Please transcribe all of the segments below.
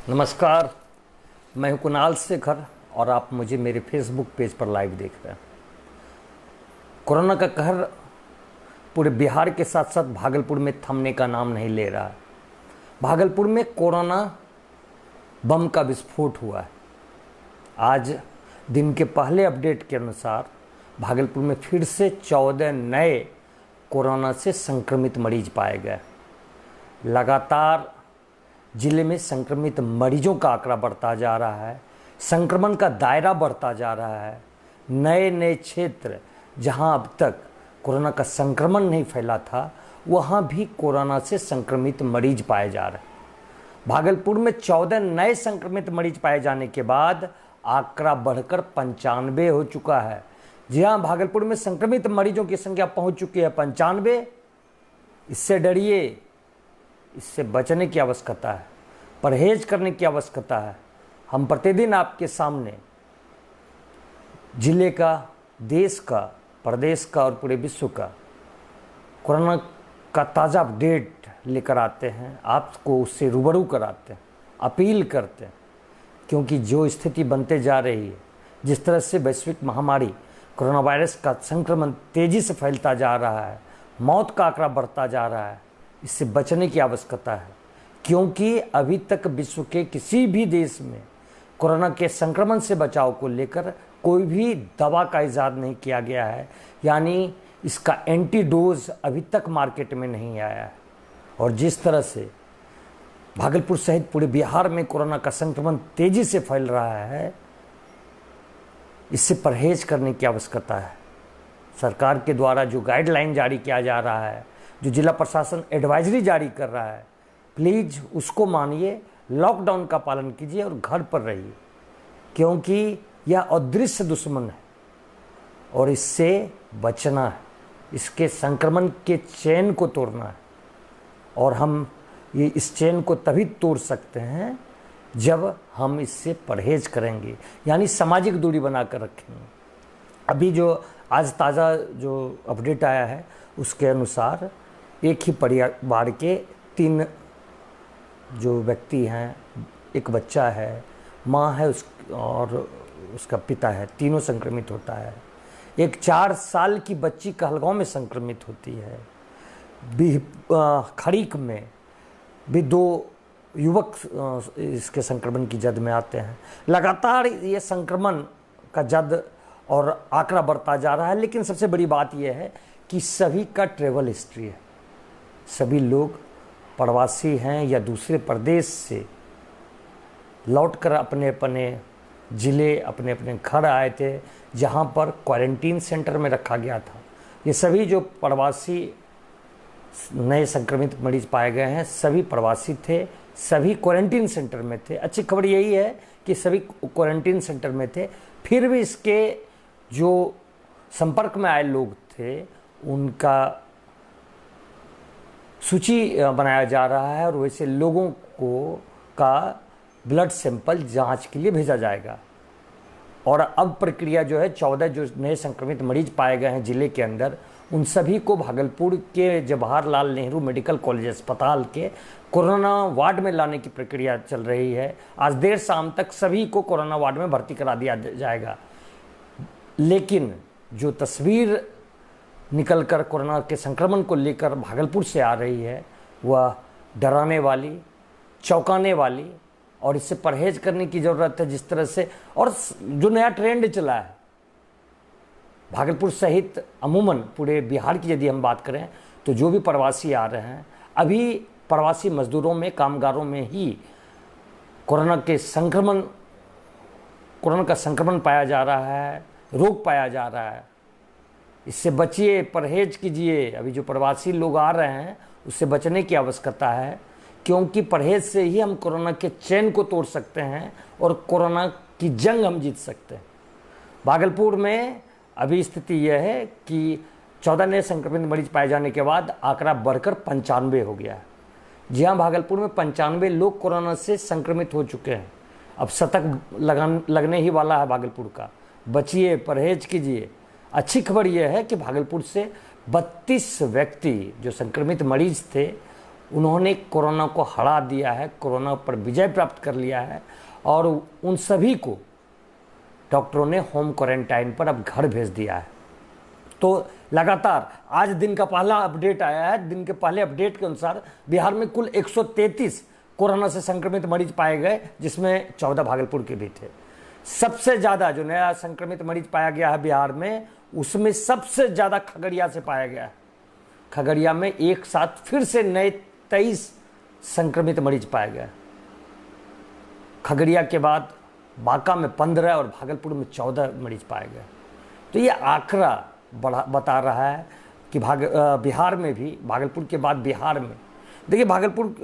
नमस्कार। मैं हूं कुणाल शेखर और आप मुझे मेरे फेसबुक पेज पर लाइव देख रहे हैं। कोरोना का कहर पूरे बिहार के साथ साथ भागलपुर में थमने का नाम नहीं ले रहा है। भागलपुर में कोरोना बम का विस्फोट हुआ है। आज दिन के पहले अपडेट के अनुसार भागलपुर में फिर से 14 नए कोरोना से संक्रमित मरीज पाए गए। लगातार जिले में संक्रमित मरीजों का आंकड़ा बढ़ता जा रहा है, संक्रमण का दायरा बढ़ता जा रहा है। नए नए क्षेत्र जहां अब तक कोरोना का संक्रमण नहीं फैला था, वहां भी कोरोना से संक्रमित मरीज पाए जा रहे हैं। भागलपुर में 14 नए संक्रमित मरीज पाए जाने के बाद आंकड़ा बढ़कर 95 हो चुका है। जी हाँ, भागलपुर में संक्रमित मरीजों की संख्या पहुंच चुकी है 95। इससे डरिए, इससे बचने की आवश्यकता है, परहेज करने की आवश्यकता है। हम प्रतिदिन आपके सामने जिले का, देश का, प्रदेश का और पूरे विश्व का कोरोना का ताज़ा अपडेट लेकर आते हैं, आपको उससे रूबरू कराते हैं, अपील करते हैं। क्योंकि जो स्थिति बनते जा रही है, जिस तरह से वैश्विक महामारी कोरोना वायरस का संक्रमण तेज़ी से फैलता जा रहा है, मौत का आंकड़ा बढ़ता जा रहा है, इससे बचने की आवश्यकता है। क्योंकि अभी तक विश्व के किसी भी देश में कोरोना के संक्रमण से बचाव को लेकर कोई भी दवा का इजाद नहीं किया गया है, यानी इसका एंटीडोज अभी तक मार्केट में नहीं आया है। और जिस तरह से भागलपुर सहित पूरे बिहार में कोरोना का संक्रमण तेजी से फैल रहा है, इससे परहेज करने की आवश्यकता है। सरकार के द्वारा जो गाइडलाइन जारी किया जा रहा है, जो जिला प्रशासन एडवाइजरी जारी कर रहा है, प्लीज़ उसको मानिए, लॉकडाउन का पालन कीजिए और घर पर रहिए। क्योंकि यह अदृश्य दुश्मन है और इससे बचना है, इसके संक्रमण के चेन को तोड़ना है। और हम ये इस चेन को तभी तोड़ सकते हैं जब हम इससे परहेज करेंगे, यानी सामाजिक दूरी बनाकर रखेंगे। अभी जो आज ताज़ा जो अपडेट आया है उसके अनुसार एक ही परिवार के 3 जो व्यक्ति हैं, एक बच्चा है, माँ है और उसका पिता है, तीनों संक्रमित होता है। एक 4 साल की बच्ची कहलगांव में संक्रमित होती है। खड़ीक में भी 2 युवक इसके संक्रमण की जद में आते हैं। लगातार ये संक्रमण का जद और आंकड़ा बढ़ता जा रहा है। लेकिन सबसे बड़ी बात यह है कि सभी का ट्रेवल हिस्ट्री है। सभी लोग प्रवासी हैं या दूसरे प्रदेश से लौटकर अपने अपने ज़िले, अपने अपने घर आए थे, जहां पर क्वारंटीन सेंटर में रखा गया था। ये सभी जो प्रवासी नए संक्रमित मरीज पाए गए हैं, सभी प्रवासी थे, सभी क्वारंटीन सेंटर में थे। अच्छी खबर यही है कि सभी क्वारंटीन सेंटर में थे। फिर भी इसके जो संपर्क में आए लोग थे, उनका सूची बनाया जा रहा है और वैसे लोगों को का ब्लड सैंपल जांच के लिए भेजा जाएगा। और अब प्रक्रिया जो है, 14 जो नए संक्रमित मरीज पाए गए हैं जिले के अंदर, उन सभी को भागलपुर के जवाहरलाल नेहरू मेडिकल कॉलेज अस्पताल के कोरोना वार्ड में लाने की प्रक्रिया चल रही है। आज देर शाम तक सभी को कोरोना वार्ड में भर्ती करा दिया जाएगा। लेकिन जो तस्वीर निकलकर कोरोना के संक्रमण को लेकर भागलपुर से आ रही है, वह डराने वाली, चौंकाने वाली, और इससे परहेज करने की ज़रूरत है। जिस तरह से और जो नया ट्रेंड चला है भागलपुर सहित अमूमन पूरे बिहार की यदि हम बात करें, तो जो भी प्रवासी आ रहे हैं, अभी प्रवासी मजदूरों में, कामगारों में ही कोरोना का संक्रमण पाया जा रहा है, रोग पाया जा रहा है। इससे बचिए, परहेज कीजिए। अभी जो प्रवासी लोग आ रहे हैं उससे बचने की आवश्यकता है। क्योंकि परहेज से ही हम कोरोना के चेन को तोड़ सकते हैं और कोरोना की जंग हम जीत सकते हैं। भागलपुर में अभी स्थिति यह है कि 14 नए संक्रमित मरीज पाए जाने के बाद आंकड़ा बढ़कर 95 हो गया है। जी हाँ, भागलपुर में 95 लोग कोरोना से संक्रमित हो चुके हैं। अब शतक लगने ही वाला है भागलपुर का। बचिए, परहेज कीजिए। अच्छी खबर यह है कि भागलपुर से 32 व्यक्ति जो संक्रमित मरीज थे, उन्होंने कोरोना को हरा दिया है, कोरोना पर विजय प्राप्त कर लिया है और उन सभी को डॉक्टरों ने होम क्वारंटाइन पर अब घर भेज दिया है। तो लगातार आज दिन का पहला अपडेट आया है, दिन के पहले अपडेट के अनुसार बिहार में कुल 133 कोरोना से संक्रमित मरीज पाए गए, जिसमें 14 भागलपुर के भी थे। सबसे ज़्यादा जो नया संक्रमित मरीज पाया गया है बिहार में, उसमें सबसे ज़्यादा खगड़िया से पाया गया है। खगड़िया में एक साथ फिर से नए 23 संक्रमित मरीज पाए गए। खगड़िया के बाद बांका में 15 और भागलपुर में 14 मरीज पाए गए। तो ये आंकड़ा बता रहा है कि बिहार में भी, भागलपुर के बाद बिहार में, देखिए भागलपुर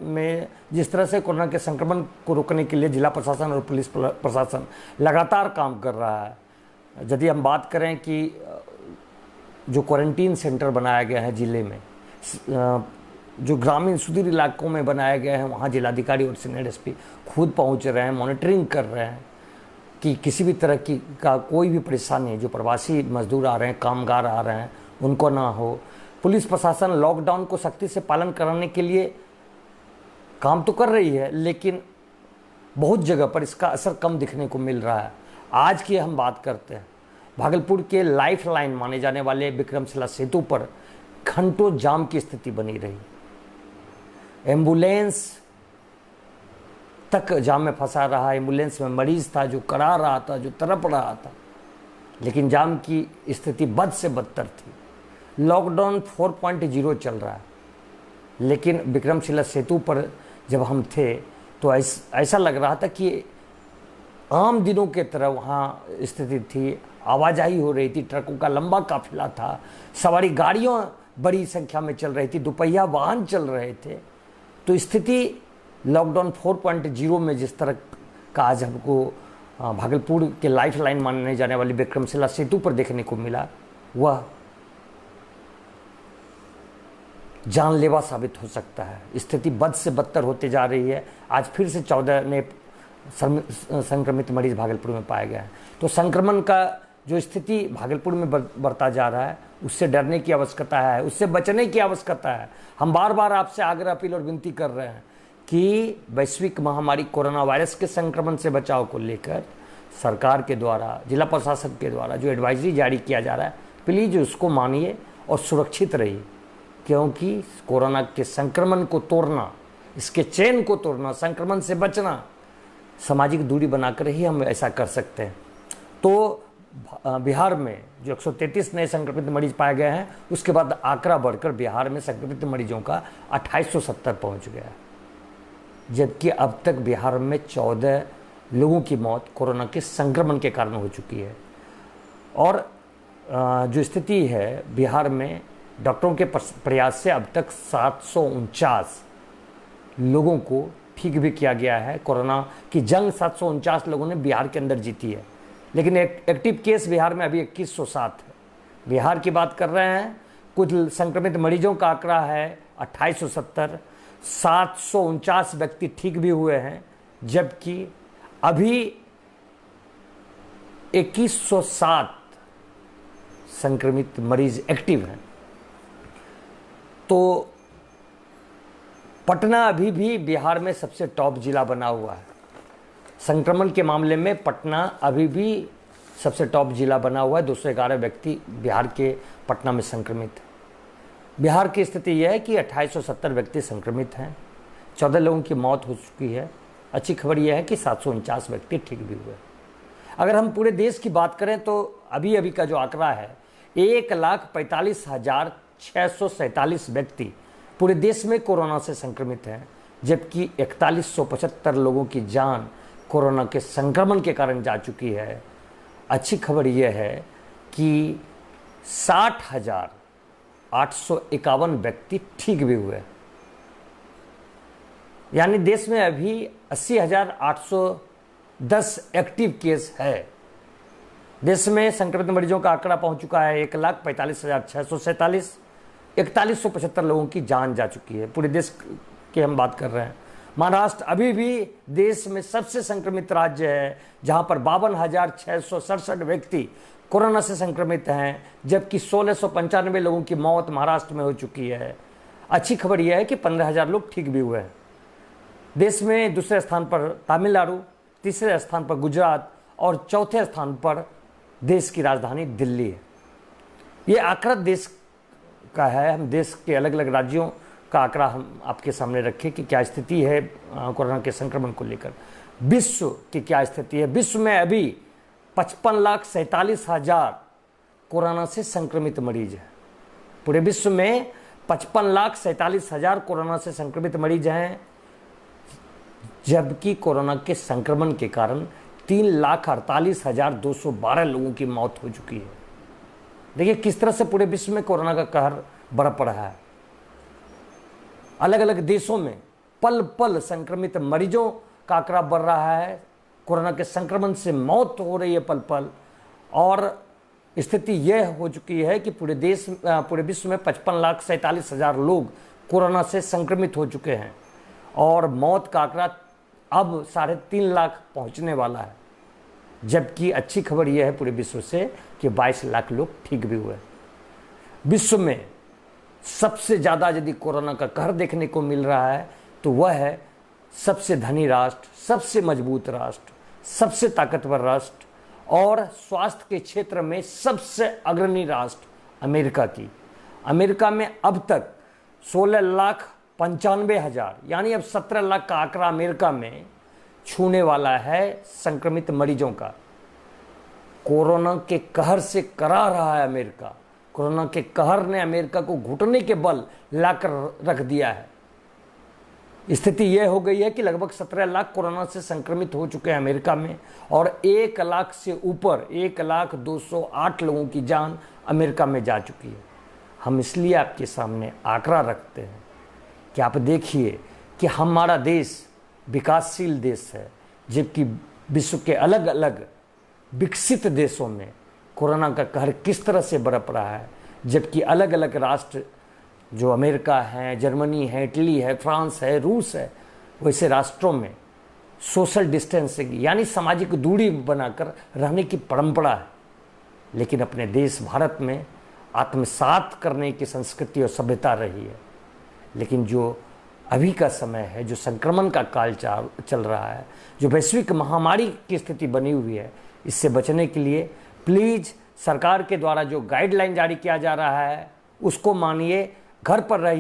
में जिस तरह से कोरोना के संक्रमण को रोकने के लिए जिला प्रशासन और पुलिस प्रशासन लगातार काम कर रहा है। यदि हम बात करें कि जो क्वारंटीन सेंटर बनाया गया है ज़िले में, जो ग्रामीण सुदूर इलाकों में बनाए गए हैं, वहाँ जिलाधिकारी और सीनियर एसपी खुद पहुँच रहे हैं, मॉनिटरिंग कर रहे हैं कि किसी भी तरह की का कोई भी परेशानी, जो प्रवासी मजदूर आ रहे हैं, कामगार आ रहे हैं, उनको ना हो। पुलिस प्रशासन लॉकडाउन को सख्ती से पालन कराने के लिए काम तो कर रही है, लेकिन बहुत जगह पर इसका असर कम दिखने को मिल रहा है। आज की हम बात करते हैं, भागलपुर के लाइफ लाइन माने जाने वाले विक्रमशिला सेतु पर घंटों जाम की स्थिति बनी रही। एम्बुलेंस तक जाम में फंसा रहा। एम्बुलेंस में मरीज था जो करा रहा था, जो तड़प रहा था, लेकिन जाम की स्थिति बद से बदतर थी। लॉकडाउन 4.0 चल रहा है, लेकिन विक्रमशिला सेतु पर जब हम थे तो ऐसा लग रहा था कि आम दिनों के तरह वहाँ स्थिति थी। आवाजाही हो रही थी, ट्रकों का लंबा काफिला था, सवारी गाड़ियाँ बड़ी संख्या में चल रही थी, दोपहिया वाहन चल रहे थे। तो स्थिति लॉकडाउन 4.0 में जिस तरह का आज हमको भागलपुर के लाइफ लाइन माने जाने वाली विक्रमशिला सेतु पर देखने को मिला, वह जानलेवा साबित हो सकता है। स्थिति बद से बदतर होते जा रही है। आज फिर से 14 नए संक्रमित मरीज भागलपुर में पाए गए हैं। तो संक्रमण का जो स्थिति भागलपुर में बढ़ता जा रहा है, उससे डरने की आवश्यकता है, उससे बचने की आवश्यकता है। हम बार बार आपसे आग्रह, अपील और विनती कर रहे हैं कि वैश्विक महामारी कोरोना वायरस के संक्रमण से बचाव को लेकर सरकार के द्वारा, जिला प्रशासन के द्वारा जो एडवाइजरी जारी किया जा रहा है, प्लीज़ उसको मानिए और सुरक्षित रहिए, क्योंकि कोरोना के संक्रमण को तोड़ना, इसके चेन को तोड़ना, संक्रमण से बचना, सामाजिक दूरी बनाकर ही हम ऐसा कर सकते हैं। तो बिहार में जो 133 नए संक्रमित मरीज पाए गए हैं, उसके बाद आंकड़ा बढ़कर बिहार में संक्रमित मरीजों का 2870 पहुंच गया, जबकि अब तक बिहार में 14 लोगों की मौत कोरोना के संक्रमण के कारण हो चुकी है। और जो स्थिति है बिहार में, डॉक्टरों के प्रयास से अब तक 749 लोगों को ठीक भी किया गया है। कोरोना की जंग 749 लोगों ने बिहार के अंदर जीती है, लेकिन एक्टिव केस बिहार में अभी 2107 है। बिहार की बात कर रहे हैं, कुल संक्रमित मरीजों का आंकड़ा है 2870। 749 व्यक्ति ठीक भी हुए हैं, जबकि अभी 2107 संक्रमित मरीज एक्टिव हैं। तो पटना अभी भी बिहार में सबसे टॉप जिला बना हुआ है। संक्रमण के मामले में पटना अभी भी सबसे टॉप जिला बना हुआ है। 211 व्यक्ति बिहार के पटना में संक्रमित हैं। बिहार की स्थिति यह है कि 2870 व्यक्ति संक्रमित हैं, 14 लोगों की मौत हो चुकी है। अच्छी खबर यह है कि 749 व्यक्ति ठीक भी हुए। अगर हम पूरे देश की बात करें तो अभी अभी का जो आंकड़ा है, 1,45,647 व्यक्ति पूरे देश में कोरोना से संक्रमित हैं, जबकि 4175 लोगों की जान कोरोना के संक्रमण के कारण जा चुकी है। अच्छी खबर यह है कि 60,851 व्यक्ति ठीक भी हुए, यानी देश में अभी 80,810 एक्टिव केस है। देश में संक्रमित मरीजों का आंकड़ा पहुंच चुका है 1,45,647। 4175 लोगों की जान जा चुकी है। पूरे देश की हम बात कर रहे हैं। महाराष्ट्र अभी भी देश में सबसे संक्रमित राज्य है, जहां पर 52,667 व्यक्ति कोरोना से संक्रमित हैं, जबकि 1695 लोगों की मौत महाराष्ट्र में हो चुकी है। अच्छी खबर यह है कि 15,000 लोग ठीक भी हुए हैं। देश में दूसरे स्थान पर तमिलनाडु, तीसरे स्थान पर गुजरात और चौथे स्थान पर देश की राजधानी दिल्ली है। ये आंकड़ा देश का है। हम देश के अलग अलग राज्यों का आंकड़ा हम आपके सामने रखें कि क्या स्थिति है कोरोना के संक्रमण को लेकर। विश्व की क्या स्थिति है? विश्व में अभी 55,47,000 कोरोना से संक्रमित मरीज हैं। पूरे विश्व में 55,47,000 कोरोना से संक्रमित मरीज हैं, जबकि कोरोना के संक्रमण के कारण 3,48,212 लोगों की मौत हो चुकी है। देखिए किस तरह से पूरे विश्व में कोरोना का कहर बरप रहा है। अलग अलग देशों में पल पल संक्रमित मरीजों का आंकड़ा बढ़ रहा है। कोरोना के संक्रमण से मौत हो रही है पल पल। और स्थिति यह हो चुकी है कि पूरे विश्व में 55,47,000 लोग कोरोना से संक्रमित हो चुके हैं और मौत का आंकड़ा अब 3.5 लाख पहुंचने वाला है। जबकि अच्छी खबर यह है पूरे विश्व से कि 22 लाख लोग ठीक भी हुए। विश्व में सबसे ज़्यादा यदि कोरोना का कहर देखने को मिल रहा है तो वह है सबसे धनी राष्ट्र, सबसे मजबूत राष्ट्र, सबसे ताकतवर राष्ट्र और स्वास्थ्य के क्षेत्र में सबसे अग्रणी राष्ट्र अमेरिका की। अमेरिका में अब तक 16,95,000 यानी अब 17 लाख का आंकड़ा अमेरिका में छूने वाला है संक्रमित मरीजों का। कोरोना के कहर से करा रहा है अमेरिका। कोरोना के कहर ने अमेरिका को घुटने के बल लाकर रख दिया है। स्थिति यह हो गई है कि लगभग 17 लाख कोरोना से संक्रमित हो चुके हैं अमेरिका में और 1 लाख से ऊपर 1,02,08 लोगों की जान अमेरिका में जा चुकी है। हम इसलिए आपके सामने आंकड़ा रखते हैं कि आप देखिए कि हमारा देश विकासशील देश है, जबकि विश्व के अलग अलग विकसित देशों में कोरोना का कहर किस तरह से बरप रहा है। जबकि अलग अलग राष्ट्र जो अमेरिका है, जर्मनी है, इटली है, फ्रांस है, रूस है, वैसे राष्ट्रों में सोशल डिस्टेंसिंग यानी सामाजिक दूरी बनाकर रहने की परंपरा है। लेकिन अपने देश भारत में आत्मसात करने की संस्कृति और सभ्यता रही है। लेकिन जो अभी का समय है, जो संक्रमण का काल चल रहा है, जो वैश्विक महामारी की स्थिति बनी हुई है, इससे बचने के लिए प्लीज़ सरकार के द्वारा जो गाइडलाइन जारी किया जा रहा है उसको मानिए, घर पर रहिए।